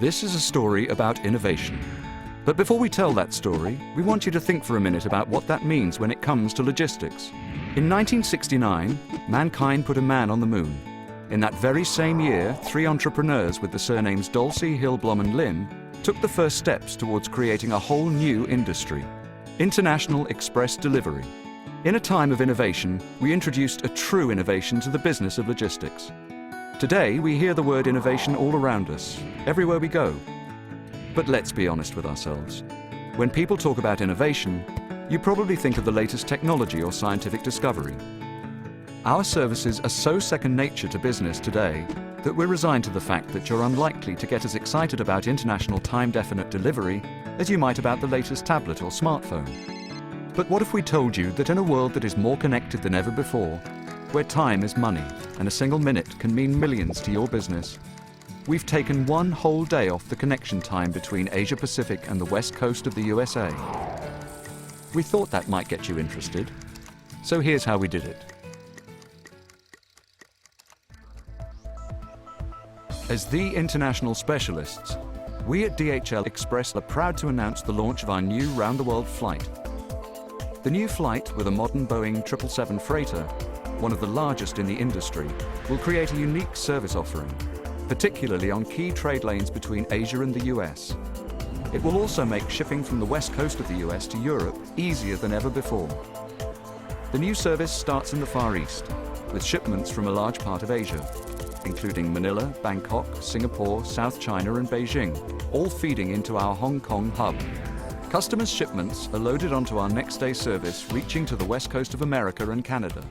This is a story about innovation. But before we tell that story, we want you to think for a minute about what that means when it comes to logistics. In 1969, mankind put a man on the moon. In that very same year, 3 entrepreneurs with the surnames Dulce, Hillblom and Lin took the first steps towards creating a whole new industry: international express delivery. In a time of innovation, we introduced a true innovation to the business of logistics. Today, we hear the word innovation all around us, everywhere we go. But let's be honest with ourselves. When people talk about innovation, you probably think of the latest technology or scientific discovery. Our services are so second nature to business today that we're resigned to the fact that you're unlikely to get as excited about international time-definite delivery as you might about the latest tablet or smartphone. But what if we told you that in a world that is more connected than ever before, where time is money and a single minute can mean millions to your business, we've taken one whole day off the connection time between Asia Pacific and the west coast of the USA? We thought that might get you interested, so here's how we did it. As the international specialists, we at DHL Express are proud to announce the launch of our new round-the-world flight. The new flight, with a modern Boeing 777 freighter, one of the largest in the industry, will create a unique service offering, particularly on key trade lanes between Asia and the US. It will also make shipping from the west coast of the US to Europe easier than ever before. The new service starts in the Far East, with shipments from a large part of Asia, including Manila, Bangkok, Singapore, South China and Beijing, all feeding into our Hong Kong hub. Customers' shipments are loaded onto our next-day service, reaching to the west coast of America and Canada.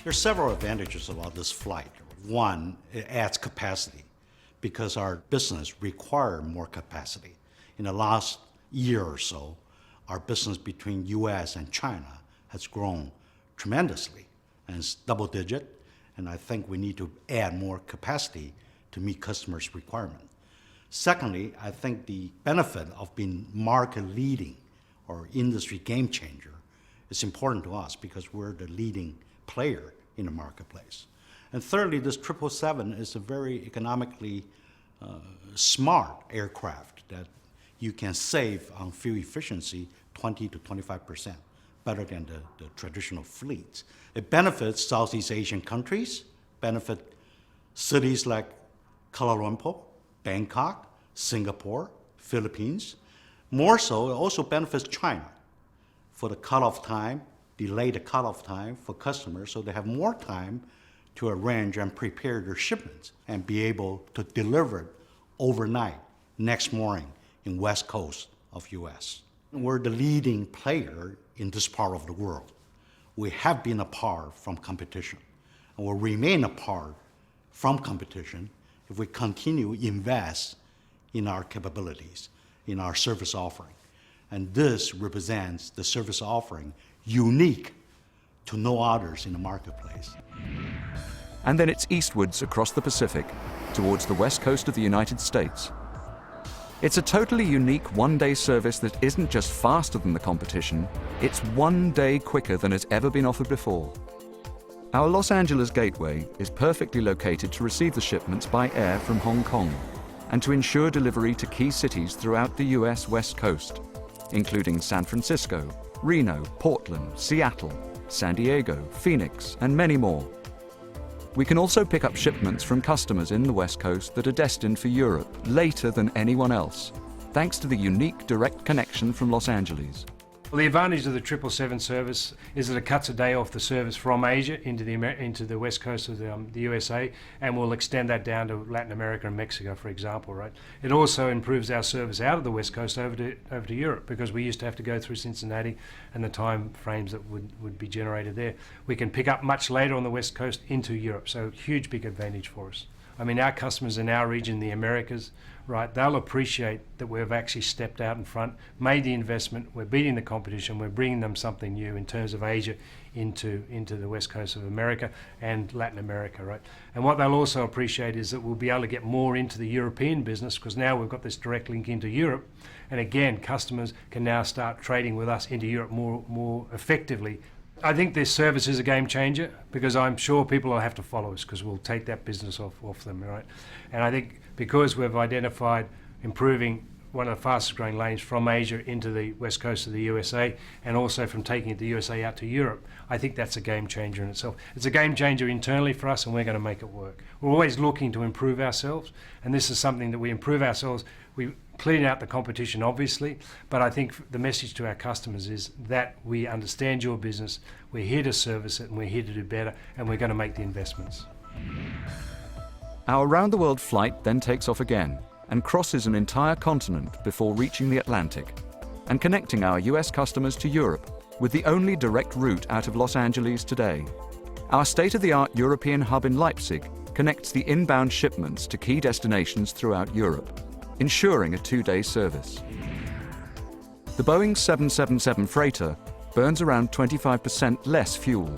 There are several advantages about this flight. One, it adds capacity because our business requires more capacity. In the last year or so, our business between US and China has grown tremendously, and it's double-digit, and I think we need to add more capacity to meet customers' requirements. Secondly, I think the benefit of being market-leading or industry game-changer is important to us because we're the leading player in the marketplace. And thirdly, this 777 is a very economically smart aircraft that you can save on fuel efficiency 20 to 25%, better than the traditional fleets. It benefits Southeast Asian countries, benefit cities like Kuala Lumpur, Bangkok, Singapore, Philippines. More so, it also benefits China for the cutoff time, delay the cutoff time for customers so they have more time to arrange and prepare their shipments and be able to deliver it overnight, next morning in west coast of US. We're the leading player in this part of the world. We have been apart from competition and will remain apart from competition if we continue to invest in our capabilities, in our service offering. And this represents the service offering unique to no others in the marketplace. And then it's eastwards across the Pacific, towards the west coast of the United States. It's a totally unique one-day service that isn't just faster than the competition, it's 1 day quicker than has ever been offered before. Our Los Angeles gateway is perfectly located to receive the shipments by air from Hong Kong and to ensure delivery to key cities throughout the US West Coast, including San Francisco, Reno, Portland, Seattle, San Diego, Phoenix, and many more. We can also pick up shipments from customers in the West Coast that are destined for Europe later than anyone else, thanks to the unique direct connection from Los Angeles. Well, the advantage of the 777 service is that it cuts a day off the service from Asia into the west coast of the USA, and we'll extend that down to Latin America and Mexico, for example, right? It also improves our service out of the west coast over to Europe, because we used to have to go through Cincinnati and the time frames that would be generated there. We can pick up much later on the west coast into Europe, so huge big advantage for us. I mean, our customers in our region, the Americas, right, they'll appreciate that we've actually stepped out in front, made the investment, we're beating the competition, we're bringing them something new in terms of Asia into the west coast of America and Latin America, right? And what they'll also appreciate is that we'll be able to get more into the European business, because now we've got this direct link into Europe. And again, customers can now start trading with us into Europe more effectively. I think this service is a game changer because I'm sure people will have to follow us because we'll take that business off them, right? And I think because we've identified improving one of the fastest growing lanes from Asia into the west coast of the USA and also from taking it the USA out to Europe, I think that's a game changer in itself. It's a game changer internally for us and we're going to make it work. We're always looking to improve ourselves, and this is something that we improve ourselves. We clean out the competition obviously, but I think the message to our customers is that we understand your business, we're here to service it and we're here to do better, and we're going to make the investments. Our round-the-world flight then takes off again and crosses an entire continent before reaching the Atlantic and connecting our US customers to Europe with the only direct route out of Los Angeles today. Our state-of-the-art European hub in Leipzig connects the inbound shipments to key destinations throughout Europe, ensuring a 2-day service. The Boeing 777 freighter burns around 25% less fuel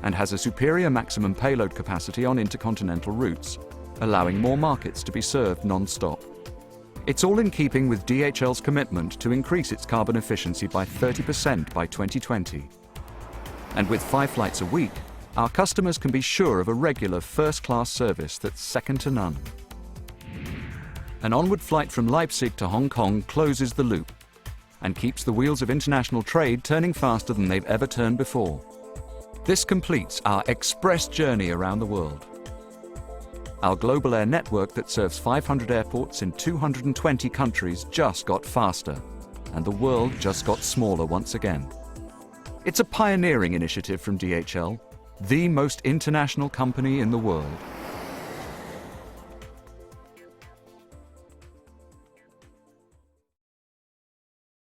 and has a superior maximum payload capacity on intercontinental routes, allowing more markets to be served non-stop. It's all in keeping with DHL's commitment to increase its carbon efficiency by 30% by 2020. And with 5 flights a week, our customers can be sure of a regular first-class service that's second to none. An onward flight from Leipzig to Hong Kong closes the loop and keeps the wheels of international trade turning faster than they've ever turned before. This completes our express journey around the world. Our global air network that serves 500 airports in 220 countries just got faster, and the world just got smaller once again. It's a pioneering initiative from DHL, the most international company in the world.